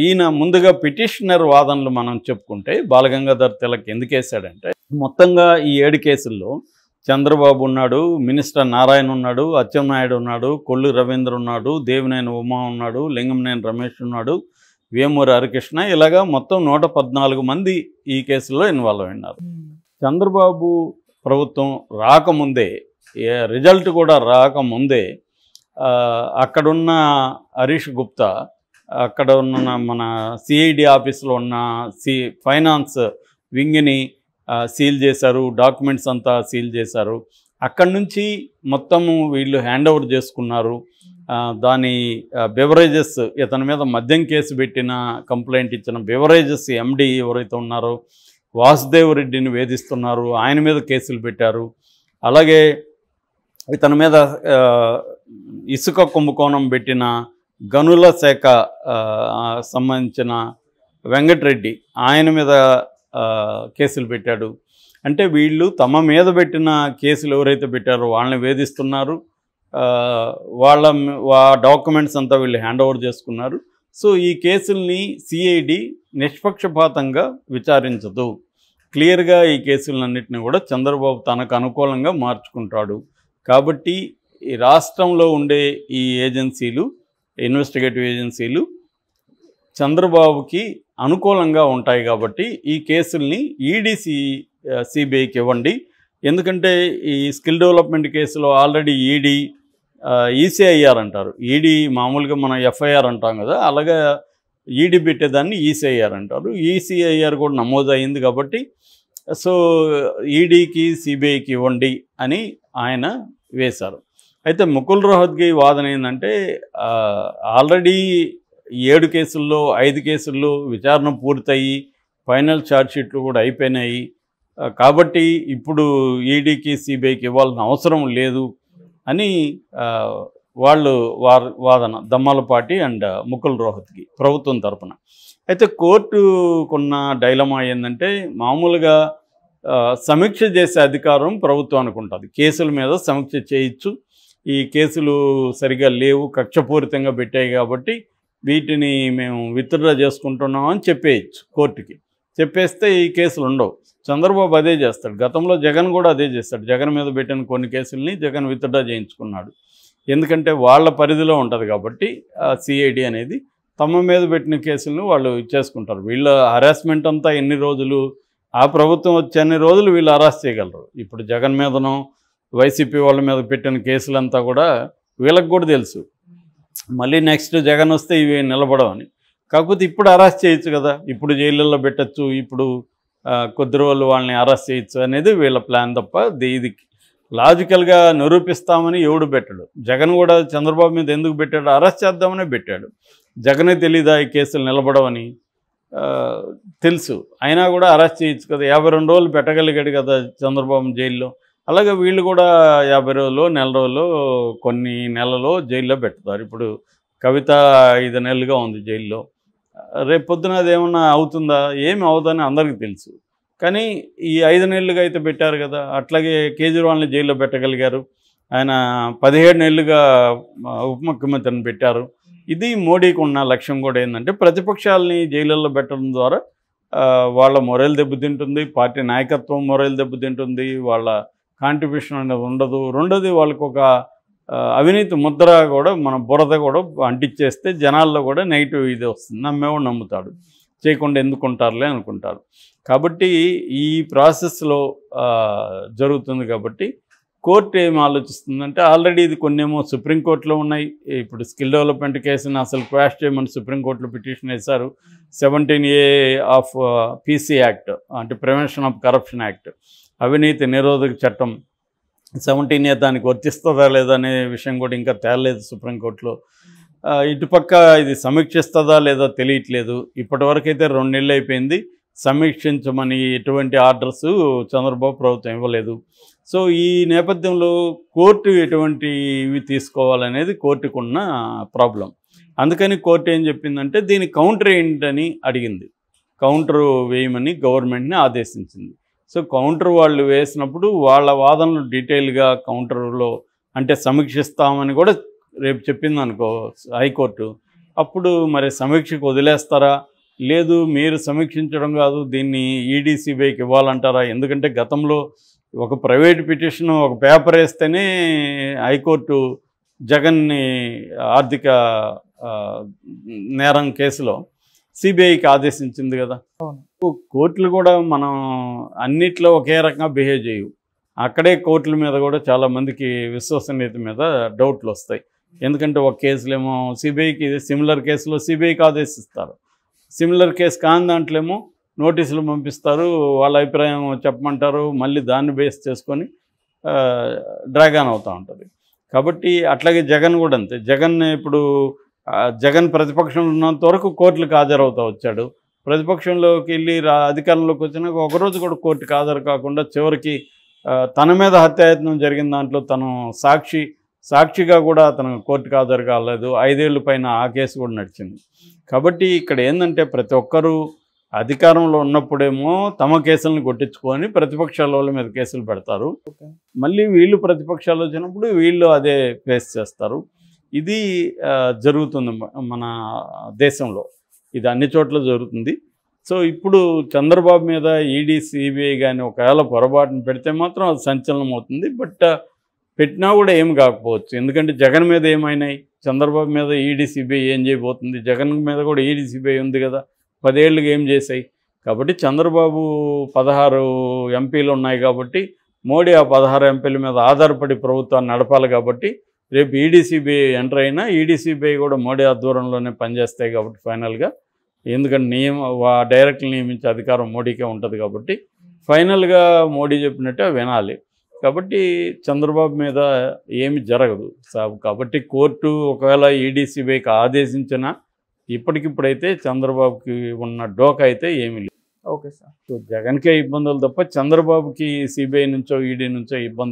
ఈయన ముందుగా పిటిషనర్ వాదనలు మనం చెప్పుకుంటే బాలగంగాధర్ తిలక్ ఎందుకు వేశాడంటే, మొత్తంగా ఈ 7 కేసుల్లో చంద్రబాబు ఉన్నాడు, మినిస్టర్ నారాయణ ఉన్నాడు, అచ్చెన్నాయుడు ఉన్నాడు, కొల్లు రవీంద్ర ఉన్నాడు, దేవినేని ఉమా ఉన్నాడు, లింగంనేని రమేష్ ఉన్నాడు, వేమూరి హరికృష్ణ, ఇలాగా మొత్తం 114 మంది ఈ కేసులో ఇన్వాల్వ్ అయినారు. చంద్రబాబు ప్రభుత్వం రాకముందే, రిజల్ట్ కూడా రాకముందే అక్కడున్న హరీష్ గుప్తా, అక్కడ ఉన్న మన సిఐడి ఆఫీస్లో ఉన్న ఫైనాన్స్ వింగ్ని సీల్ చేశారు, డాక్యుమెంట్స్ అంతా సీల్ చేశారు. అక్కడి నుంచి మొత్తము వీళ్ళు హ్యాండ్ ఓవర్ చేసుకున్నారు. దాని బెవరేజెస్, ఇతని మీద మద్యం కేసు పెట్టిన కంప్లైంట్ ఇచ్చిన బెవరేజెస్ ఎండి ఎవరైతే ఉన్నారో వాసుదేవ్ రెడ్డిని వేధిస్తున్నారు, ఆయన మీద కేసులు పెట్టారు. అలాగే ఇతని మీద ఇసుక కుంభకోణం పెట్టిన గనుల శాఖ సంబంధించిన వెంకటరెడ్డి, ఆయన మీద కేసులు పెట్టాడు. అంటే వీళ్ళు తమ మీద పెట్టిన కేసులు ఎవరైతే పెట్టారో వాళ్ళని వేధిస్తున్నారు. వాళ్ళ డాక్యుమెంట్స్ అంతా వీళ్ళు హ్యాండ్ ఓవర్ చేసుకున్నారు. సో ఈ కేసుల్ని సిఐడి నిష్పక్షపాతంగా విచారించదు. క్లియర్గా ఈ కేసులన్నింటినీ కూడా చంద్రబాబు తనకు అనుకూలంగా మార్చుకుంటాడు. కాబట్టి ఈ రాష్ట్రంలో ఉండే ఈ ఏజెన్సీలు, ఇన్వెస్టిగేటివ్ ఏజెన్సీలు చంద్రబాబుకి అనుకూలంగా ఉంటాయి. కాబట్టి ఈ కేసుల్ని ఈడీ సిబిఐకి ఇవ్వండి. ఎందుకంటే ఈ స్కిల్ డెవలప్మెంట్ కేసులో ఆల్రెడీ ఈడీ ఈసీఐఆర్ అంటారు. ఈడీ మామూలుగా మనం ఎఫ్ఐఆర్ అంటాం కదా, అలాగా ఈడీ పెట్టేదాన్ని ఈసీఐఆర్ అంటారు. ఈసీఐఆర్ కూడా నమోదు అయింది. కాబట్టి సో ఈడీకి సిబిఐకి ఇవ్వండి అని ఆయన వేశారు. అయితే ముకుల్ రోహత్గి వాదన ఏంటంటే, ఆల్రెడీ 7 కేసుల్లో 5 కేసుల్లో విచారణ పూర్తయి ఫైనల్ ఛార్జ్షీట్లు కూడా అయిపోయినాయి. కాబట్టి ఇప్పుడు ఈడీకి సిబిఐకి ఇవ్వాల్సిన అవసరం లేదు అని వాళ్ళు వాదన, దమ్మాలపాటి అండ్ ముకుల్ రోహత్గి ప్రభుత్వం తరపున. అయితే కోర్టుకున్న డైలమా ఏంటంటే, మామూలుగా సమీక్ష చేసే అధికారం ప్రభుత్వానికి ఉంటుంది. కేసుల మీద సమీక్ష చేయొచ్చు. ఈ కేసులు సరిగా లేవు, కక్షపూరితంగా పెట్టాయి, కాబట్టి వీటిని మేము విత్డ్రా చేసుకుంటున్నాం అని చెప్పేయచ్చు కోర్టుకి. చెప్పేస్తే ఈ కేసులు ఉండవు. చంద్రబాబు అదే చేస్తాడు. గతంలో జగన్ కూడా అదే చేస్తాడు. జగన్ మీద పెట్టిన కొన్ని కేసుల్ని జగన్ విత్డ్రా చేయించుకున్నాడు. ఎందుకంటే వాళ్ళ పరిధిలో ఉంటుంది కాబట్టి సిఐడి అనేది తమ మీద పెట్టిన కేసులను వాళ్ళు ఇచ్చేసుకుంటారు. వీళ్ళ హరాస్మెంట్ అంతా ఎన్ని రోజులు, ఆ ప్రభుత్వం వచ్చే అన్ని రోజులు వీళ్ళు అరెస్ట్ చేయగలరు. ఇప్పుడు జగన్ మీదనో వైసీపీ వాళ్ళ మీద పెట్టిన కేసులంతా కూడా వీళ్ళకి కూడా తెలుసు. మళ్ళీ నెక్స్ట్ జగన్ వస్తే ఇవి నిలబడవని. కాకపోతే ఇప్పుడు అరెస్ట్ చేయొచ్చు కదా, ఇప్పుడు జైళ్ళల్లో పెట్టచ్చు, ఇప్పుడు కొద్ది రోజులు వాళ్ళని అరెస్ట్ చేయొచ్చు అనేది వీళ్ళ ప్లాన్ తప్ప ఇది లాజికల్గా నిరూపిస్తామని ఎవడు పెట్టాడు. జగన్ కూడా చంద్రబాబు మీద ఎందుకు పెట్టాడు, అరెస్ట్ చేద్దామనే పెట్టాడు. జగనే తెలీదా ఈ కేసులు నిలబడవని? తెలుసు. అయినా కూడా అరెస్ట్ చేయొచ్చు కదా. 52 రోజులు పెట్టగలిగాడు కదా చంద్రబాబు జైల్లో. అలాగే వీళ్ళు కూడా 50 రోజులు, నెల రోజులు, కొన్ని నెలలో జైల్లో పెడతారు. ఇప్పుడు కవిత 5 నెలలుగా ఉంది జైల్లో. రేపు పొద్దున అదేమన్నా అవుతుందా? ఏమి అవుతుందని అందరికీ తెలుసు. కానీ ఈ 5 నెలలుగా అయితే పెట్టారు కదా. అట్లాగే కేజ్రీవాల్ని జైల్లో పెట్టగలిగారు. ఆయన 17 నెలలుగా ఉప ముఖ్యమంత్రిని పెట్టారు. ఇది మోడీకి ఉన్న లక్ష్యం కూడా ఏంటంటే, ప్రతిపక్షాలని జైళ్ళల్లో పెట్టడం ద్వారా వాళ్ళ మొరల్ దెబ్బతింటుంది, పార్టీ నాయకత్వం మొరల్ దెబ్బతింటుంది, వాళ్ళ కాంట్రిబ్యూషన్ అనేది ఉండదు. రెండోది వాళ్ళకు ఒక అవినీతి ముద్ర కూడా, మన బురద కూడా అంటించేస్తే జనాల్లో కూడా నెగిటివ్ ఇది వస్తుంది. నమ్మేవాడు నమ్ముతాడు, చేయకుండా ఎందుకుంటారులే అనుకుంటారు. కాబట్టి ఈ ప్రాసెస్లో జరుగుతుంది. కాబట్టి కోర్టు ఏం ఆలోచిస్తుందంటే, ఆల్రెడీ ఇది కొన్నేమో సుప్రీంకోర్టులో ఉన్నాయి. ఇప్పుడు స్కిల్ డెవలప్మెంట్ కేసుని అసలు క్వాష్ చేయమని సుప్రీంకోర్టులో పిటిషన్ వేశారు. 17A ఆఫ్ పీసీ యాక్ట్, అంటే ప్రివెన్షన్ ఆఫ్ కరప్షన్ యాక్ట్, అవినీతి నిరోధక చట్టం 17A దానికి వర్తిస్తుందా లేదా అనే విషయం కూడా ఇంకా తేలలేదు సుప్రీంకోర్టులో. ఇటుపక్క ఇది సమీక్షిస్తుందా లేదా తెలియట్లేదు. ఇప్పటివరకు అయితే 2 నెలలు అయిపోయింది. సమీక్షించమని ఎటువంటి ఆర్డర్స్ చంద్రబాబు ప్రభుత్వం ఇవ్వలేదు. సో ఈ నేపథ్యంలో కోర్టు ఎటువంటివి తీసుకోవాలనేది కోర్టుకున్న ప్రాబ్లం. అందుకని కోర్టు ఏం చెప్పిందంటే, దీని కౌంటర్ ఏంటని అడిగింది. కౌంటర్ వేయమని గవర్నమెంట్ని ఆదేశించింది. సో కౌంటర్ వాళ్ళు వేసినప్పుడు వాళ్ళ వాదనలు డీటెయిల్గా కౌంటర్లో అంటే సమీక్షిస్తామని కూడా రేపు చెప్పింది అనుకో హైకోర్టు, అప్పుడు మరి సమీక్షకు వదిలేస్తారా, లేదు మీరు సమీక్షించడం కాదు దీన్ని ఈడీ సిబిఐకి ఇవ్వాలంటారా? ఎందుకంటే గతంలో ఒక ప్రైవేట్ పిటిషన్ ఒక పేపర్ వేస్తేనే హైకోర్టు జగన్ని ఆర్థిక ఆ, నేరం కేసులో సిబిఐకి ఆదేశించింది కదా. కోర్టులు కూడా మనం అన్నిట్లో ఒకే రకంగా బిహేవ్ చేయవు. అక్కడే కోర్టుల మీద కూడా చాలామందికి విశ్వసనీయత మీద డౌట్లు వస్తాయి. ఎందుకంటే ఒక కేసులేమో సిబిఐకి, సిమిలర్ కేసులో సిబిఐకి ఆదేశిస్తారు, సిమిలర్ కేసు కాని దాంట్లేమో నోటీసులు పంపిస్తారు, వాళ్ళ అభిప్రాయం చెప్పమంటారు, మళ్ళీ దాన్ని బేస్ చేసుకొని డ్రాగాన్ అవుతూ ఉంటుంది. కాబట్టి అట్లాగే జగన్ కూడా అంతే. జగన్ ఇప్పుడు జగన్ ప్రతిపక్షంలో ఉన్నంత వరకు కోర్టులకు హాజరవుతూ వచ్చాడు. ప్రతిపక్షంలోకి వెళ్ళి అధికారంలోకి వచ్చినాక ఒకరోజు కూడా కోర్టుకు హాజరు కాకుండా చివరికి తన మీద హత్యాయత్నం జరిగిన దాంట్లో తను సాక్షిగా కూడా అతను కోర్టుకు హాజరు కాలేదు. 5 ఏళ్ళ పైన ఆ కేసు కూడా నడిచింది. కాబట్టి ఇక్కడ ఏంటంటే ప్రతి ఒక్కరూ అధికారంలో ఉన్నప్పుడేమో తమ కేసులను కొట్టించుకొని ప్రతిపక్షాల వాళ్ళ మీద కేసులు పెడతారు, మళ్ళీ వీళ్ళు ప్రతిపక్షాలు వచ్చినప్పుడు వీళ్ళు అదే ఫేస్ చేస్తారు. ఇది జరుగుతుంది మన దేశంలో, ఇది అన్ని చోట్ల జరుగుతుంది. సో ఇప్పుడు చంద్రబాబు మీద ఈడీ సిబిఐ కానీ ఒకవేళ పొరపాటును పెడితే మాత్రం అది సంచలనం అవుతుంది. బట్ పెట్టినా కూడా ఏం కాకపోవచ్చు, ఎందుకంటే జగన్ మీద ఏమైనాయి, చంద్రబాబు మీద ఈడీ సిబిఐ ఏం చేయబోతుంది? జగన్ మీద కూడా ఈడీ సిబిఐ ఉంది కదా, 10 ఏళ్ళుగా ఏం చేశాయి? కాబట్టి చంద్రబాబు 16 ఎంపీలు ఉన్నాయి కాబట్టి మోడీ ఆ 16 ఎంపీల మీద ఆధారపడి ప్రభుత్వాన్ని నడపాలి. కాబట్టి రేపు ఈడీ సిబిఐ ఎంటర్ అయినా ఈడీ సిబిఐ కూడా మోడీ ఆధ్వర్యంలోనే పనిచేస్తాయి కాబట్టి ఫైనల్గా, ఎందుకంటే డైరెక్ట్లు నియమించే అధికారం మోడీకే ఉంటుంది కాబట్టి ఫైనల్గా మోడీ చెప్పినట్టే వినాలి. కాబట్టి చంద్రబాబు మీద ఏమి జరగదు. కాబట్టి కోర్టు ఒకవేళ ఈడీ సిబిఐకి ఆదేశించినా ఇప్పటికిప్పుడైతే చంద్రబాబుకి ఉన్న డోకా అయితే ఏమీ లేదు. Okay sir. సో జగన్కే ఇబ్బందులు తప్ప చంద్రబాబుకి సిబిఐ నుంచో ఈడీ నుంచో ఇబ్బంది